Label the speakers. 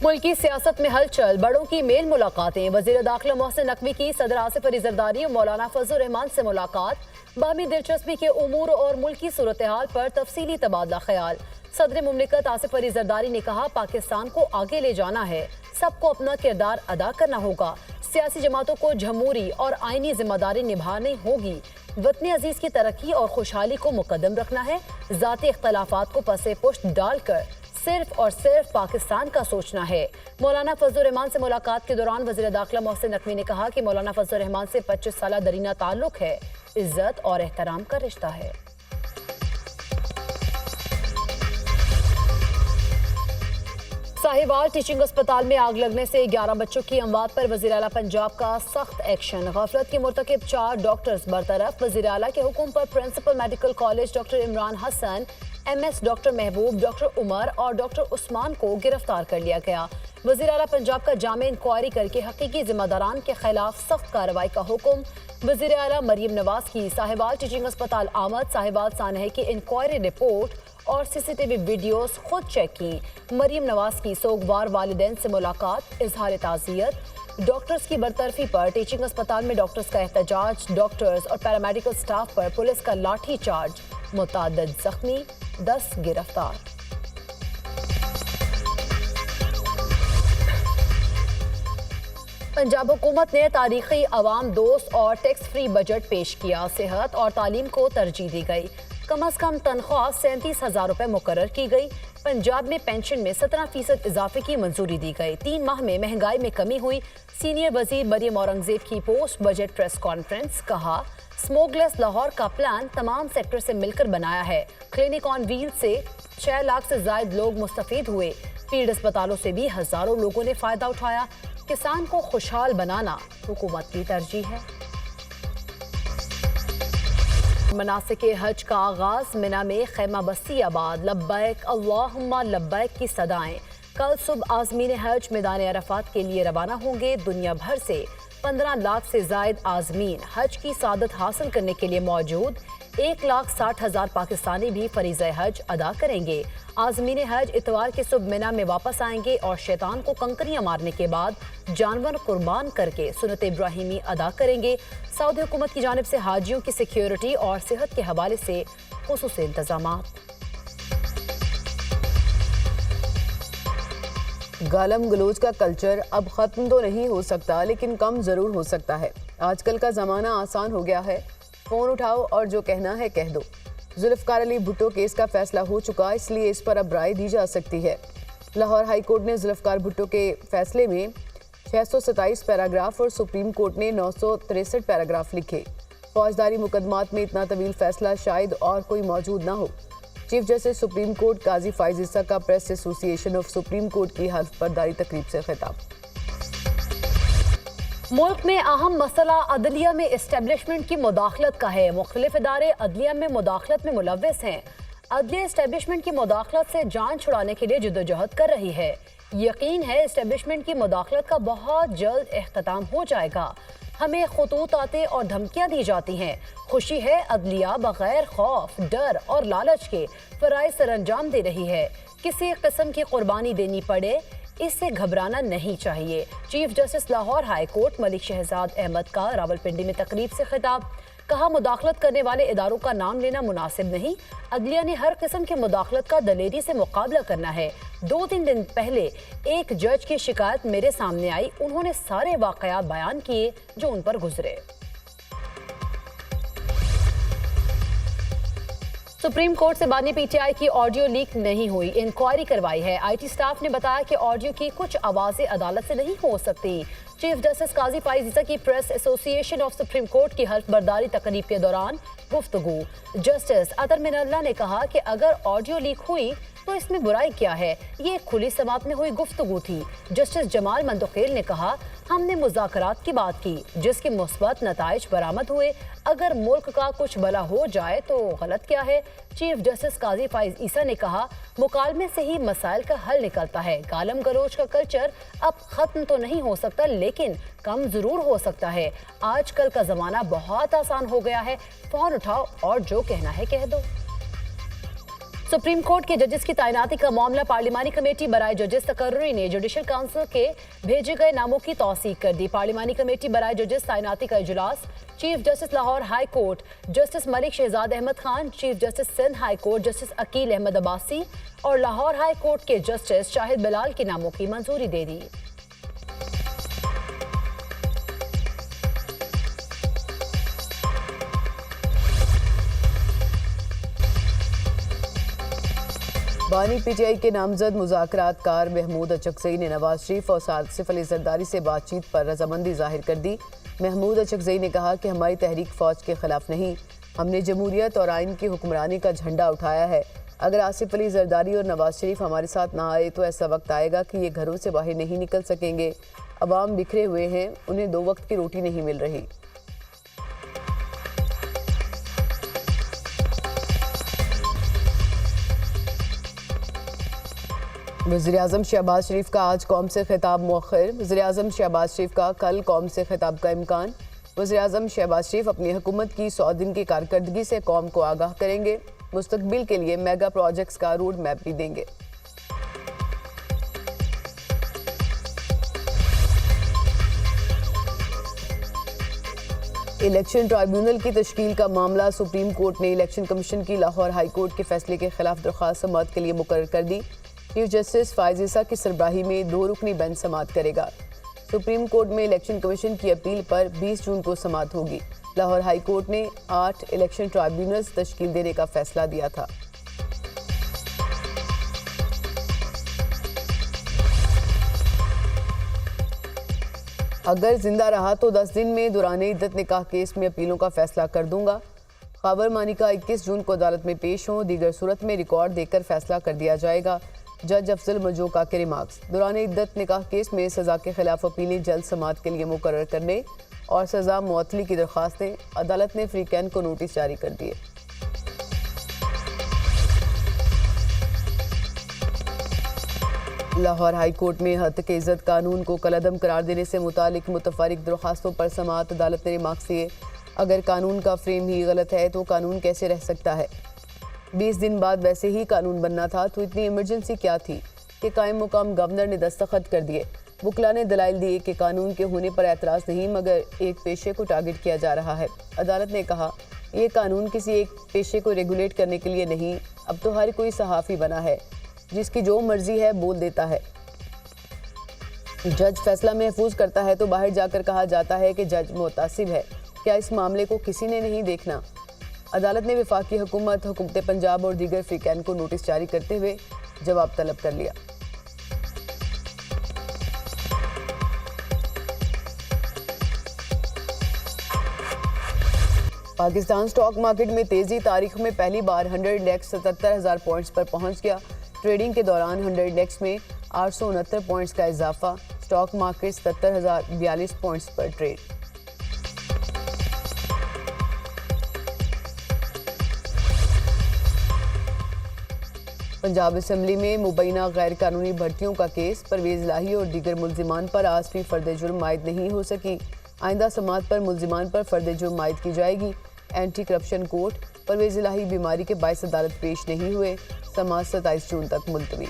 Speaker 1: मुल्की सियासत में हलचल, बड़ों की मेल मुलाकातें। वजीर दाखिला मोहसिन नकवी की सदर आसिफ अली जरदारी और मौलाना फजल रहमान से मुलाकात। बाहमी दिलचस्पी के उमूर और मुल्की सूरत हाल पर तफसीली तबादला ख्याल। सदर मुमलिकत आसिफ अली जरदारी ने कहा, पाकिस्तान को आगे ले जाना है, सबको अपना किरदार अदा करना होगा। सियासी जमातों को जमहूरी और आईनी जिम्मेदारी निभानी होगी। वतन अजीज की तरक्की और खुशहाली को मुकद्दम रखना है। जाती इख्तलाफात को पसे पुष्ट डालकर सिर्फ और सिर्फ पाकिस्तान का सोचना है। मौलाना फजल रहमान से मुलाकात के दौरान वज़ीर दाखिला मोहसिन नकवी ने कहा कि मौलाना फजल रहमान से 25 साल दरीना ताल्लुक है, इज्जत और एहतराम का रिश्ता है। साहिवाल टीचिंग अस्पताल में आग लगने से 11 बच्चों की अमवात पर वज़ीर आला पंजाब का सख्त एक्शन। गफलत के मुर्तकिब 4 डॉक्टर्स बरतरफ। वज़ीर आला के हुक्म पर principal medical college doctor Imran Hasan, MS doctor Mehboob, doctor Umar और डॉक्टर उस्मान को गिरफ्तार कर लिया गया। वज़ीर आला पंजाब का जामे इंक्वायरी करके हकीकी जिम्मेदारान के खिलाफ सख्त कार्रवाई का हुक्म। वज़ीर आला मरीम नवाज की साहिवाल टीचिंग अस्पताल आमद, साहिवाल सानहे की इंक्वायरी रिपोर्ट और CCTV वीडियोस खुद चेक की। मरीम नवाज की सोगवार वालिदैन से मुलाकात, इजहार ताज़ियत। डॉक्टर्स की बरतरफी पर टीचिंग अस्पताल में डॉक्टर्स का एहतजाज। डॉक्टर्स और पैरामेडिकल स्टाफ पर पुलिस का लाठी चार्ज। मुतअद्दिद जख्मी, 10 गिरफ्तार। पंजाब हुकूमत ने तारीखी अवाम दोस्त और टैक्स फ्री बजट पेश किया। सेहत और तालीम को तरजीह दी गई। कम अज कम तनख्वाह 37,000 रुपए मुकर्रर की गई। पंजाब में पेंशन में 17% इजाफे की मंजूरी दी गई। 3 माह में महंगाई में कमी हुई। सीनियर वजीर मरियम औरंगजेब की पोस्ट बजट प्रेस कॉन्फ्रेंस। कहा, स्मोकलेस लाहौर का प्लान तमाम सेक्टर से मिलकर बनाया है। क्लिनिक ऑन व्हील से 6 लाख से ज्यादा लोग मुस्तफीद हुए। फील्ड अस्पतालों से भी हजारों लोगों ने फायदा उठाया। किसान को खुशहाल बनाना हुकूमत की तरजीह है। मनासिके हज का आगाज। मिना में खैमा बस्ती आबाद। लब्बैक अल्लाहुम्मा लब्बैक की सदाएं। कल सुबह आज़मीन हज मैदान अरफात के लिए रवाना होंगे। दुनिया भर से 15 लाख से जायद आज़मीन हज की सादत हासिल करने के लिए मौजूद। 1,60,000 पाकिस्तानी भी फरीज़े हज अदा करेंगे। आज़मीन हज इतवार के सुबह मिना में वापस आएंगे और शैतान को कंकरियां मारने के बाद जानवर कुर्बान करके सुन्नत इब्राहिमी अदा करेंगे। सऊदी हुकूमत की जानिब से हाजियों की सिक्योरिटी और सेहत के हवाले से खुसूसी इंतजामात।
Speaker 2: गालम गलोच का कल्चर अब ख़त्म तो नहीं हो सकता, लेकिन कम ज़रूर हो सकता है। आजकल का ज़माना आसान हो गया है। फ़ोन उठाओ और जो कहना है कह दो। जुल्फ़िकार अली भुट्टो केस का फैसला हो चुका, इसलिए इस पर अब राय दी जा सकती है। लाहौर हाई कोर्ट ने जुल्फ़िकार भुट्टो के फैसले में 627 पैराग्राफ और सुप्रीम कोर्ट ने 963 पैराग्राफ लिखे। फौजदारी मुकदमात में इतना तवील फैसला शायद और कोई मौजूद ना हो। चीफ जस्टिस सुप्रीम कोर्ट काजी फाइज ईसा का press association of supreme court की हल्फ बर्दारी तकरीब से खिताब।
Speaker 1: मुल्क में अहम मसला अदलिया में इस्टेब्लिशमेंट की मुदाखलत का है। मुख्तलिफ इदारे अदलिया में मुदाखलत में मुलव्वस हैं। अदलिया इस्टेब्लिशमेंट की मुदाखलत से जान छुड़ाने के लिए जद्दोजहद कर रही है। यकीन है इस्टेब्लिशमेंट की मुदाखलत का बहुत जल्द इख्तिताम हो जाएगा। हमें खुतूत आते और धमकियां दी जाती हैं। खुशी है अदलिया बगैर खौफ, डर और लालच के फराइज सरअंजाम दे रही है। किसी किस्म की कुर्बानी देनी पड़े, इससे घबराना नहीं चाहिए। Chief justice Lahore high court Malik Shahzad Ahmad का रावलपिंडी में तकरीब से खिताब। कहा, मुदाखलत करने वाले इदारों का नाम लेना मुनासिब नहीं। अदलिया ने हर किस्म की मुदाखलत का दलेरी से मुकाबला करना है। 2-3 दिन पहले एक जज की शिकायत मेरे सामने आई। उन्होंने सारे वाकयात बयान किए जो उन पर गुजरे। सुप्रीम कोर्ट से बानी PTI की ऑडियो लीक नहीं हुई, इंक्वायरी करवाई है। IT स्टाफ ने बताया कि ऑडियो की कुछ आवाजें अदालत से नहीं हो सकती। चीफ जस्टिस काजी फाइज ईसा की press association of supreme court की हल्फ बर्दारी तकरीब के दौरान गुफ्तगू। जस्टिस अतर मिनल्ला ने कहा कि अगर ऑडियो लीक हुई तो इसमें बुराई क्या है, ये खुली समात में हुई गुफ्तगू थी। जस्टिस जमाल मंदोखेल ने कहा, हमने मुज़ाकरात की बात की जिसके मुस्बत नताइज बरामद हुए। अगर मुल्क का कुछ भला हो जाए तो गलत क्या है। चीफ जस्टिस काजी फाइज ईसा ने कहा, मुकालमे से ही मसाइल का हल निकलता है। गालम गलोच का कल्चर अब खत्म तो नहीं हो सकता, लेकिन कम जरूर हो सकता है। आजकल का जमाना बहुत आसान हो गया है। फोन उठाओ और जो कहना है कह दो। सुप्रीम कोर्ट के जजेस की तैनाती का मामला पार्लिमानी कमेटी बराए जजेस तकर्री ने जुडिशल काउंसिल के भेजे गए नामों की तौसीक कर दी। पार्लिमानी कमेटी बराए जजेस तैनाती का इजलास chief justice Lahore high court justice Malik Shahzad Ahmad Khan, chief justice Sindh high court justice Aqeel Ahmad Abbasi और लाहौर हाई कोर्ट के जस्टिस शाहिद बिलाल के नामों की मंजूरी दे दी।
Speaker 2: बानी पीटीआई के नामजद मुज़ाकरातकार महमूद अचकज़ई ने नवाज शरीफ और आसिफ अली जरदारी से बातचीत पर रजामंदी जाहिर कर दी। महमूद अचकज़ई ने कहा कि हमारी तहरीक फ़ौज के खिलाफ नहीं, हमने जमहूरियत और आइन की हुक्मरानी का झंडा उठाया है। अगर आसिफ अली जरदारी और नवाज शरीफ हमारे साथ ना आए तो ऐसा वक्त आएगा कि ये घरों से बाहर नहीं निकल सकेंगे। अवाम बिखरे हुए हैं, उन्हें 2 वक्त की रोटी नहीं मिल रही। वज़ीर-ए-आज़म शहबाज शरीफ का आज कौम से खिताब मौखर। वज़ीर-ए-आज़म शहबाज शरीफ का कल कौम से खिताब का इम्कान। वज़ीर-ए-आज़म शहबाज शरीफ अपनी हुकूमत की 100 दिन की कारकर्दगी से कौम को आगाह करेंगे। मुस्तकबिल के लिए मेगा प्रोजेक्ट्स का रोड मैप भी देंगे। इलेक्शन ट्राइब्यूनल की तश्कील का मामला सुप्रीम कोर्ट ने इलेक्शन कमीशन की लाहौर हाई कोर्ट के फैसले के खिलाफ दरख्वास्त समाअत के लिए मुकर्रर कर दी। चीफ जस्टिस फाइज ईसा की सरबराही में 2 रुकनी बेंच समाअत करेगा। सुप्रीम कोर्ट में इलेक्शन कमीशन की अपील पर 20 जून को समाअत होगी। लाहौर हाई कोर्ट ने 8 इलेक्शन ट्राइब्यूनल्स तश्कील देने का फैसला दिया था। अगर जिंदा रहा तो 10 दिन में दौरान इद्दत निकाह केस में अपीलों का फैसला कर दूंगा। खबर मानिका 21 जून को अदालत में पेश हों, दीगर सूरत में रिकॉर्ड देकर फैसला कर दिया जाएगा। जज अफजल मजोका के रिमार्क्स। दौरान इद्दत निकाह केस में सज़ा के खिलाफ अपीलें जल्द समाअत के लिए मुकर्रर करने और सज़ा मुअत्तली की दरख्वास्तें अदालत ने फ्रीकैन को नोटिस जारी कर दिए। लाहौर हाई कोर्ट में हत्क इज़्ज़त कानून को कलअदम करार देने से मुतालिक मुतफरिक दरख्वास्तों पर समाअत। अदालत ने रिमार्क्स दिए, अगर कानून का फ्रेम ही गलत है तो कानून कैसे रह सकता है। 20 दिन बाद वैसे ही कानून बनना था तो इतनी इमरजेंसी क्या थी कि कायम मुकाम गवर्नर ने दस्तखत कर दिए। वकला ने दलाइल दिए कि कानून के होने पर एतराज़ नहीं मगर एक पेशे को टारगेट किया जा रहा है। अदालत ने कहा, यह कानून किसी एक पेशे को रेगुलेट करने के लिए नहीं, अब तो हर कोई सहाफ़ी बना है, जिसकी जो मर्जी है बोल देता है। जज फैसला महफूज करता है तो बाहर जाकर कहा जाता है कि जज मुतासिब है। क्या इस मामले को किसी ने नहीं देखना? अदालत ने वफाकी हुकूमत, हुकूमत पंजाब और दीगर फ्रीकैन को नोटिस जारी करते हुए जवाब तलब कर लिया। पाकिस्तान स्टॉक मार्केट में तेजी। तारीख में पहली बार 100 इंडेक्स 77,000 पॉइंट्स पर पहुंच गया। ट्रेडिंग के दौरान 100 इंडेक्स में 869 पॉइंट्स का इजाफा। स्टॉक मार्केट 77,042 पॉइंट्स पर ट्रेड। पंजाब असम्बली में मुबैना गैर कानूनी भर्तियों का केस। परवेज़ इलाही और दीगर मुल्जिमान पर आज भी फर्द जुर्म आयद नहीं हो सकी। आइंदा समाअत पर मुल्जिमान पर फर्द जुर्म आयद की जाएगी। Anti corruption court. Parvez Elahi बीमारी के बायस अदालत पेश नहीं हुए। समाअत 27 जून तक मुलतवी।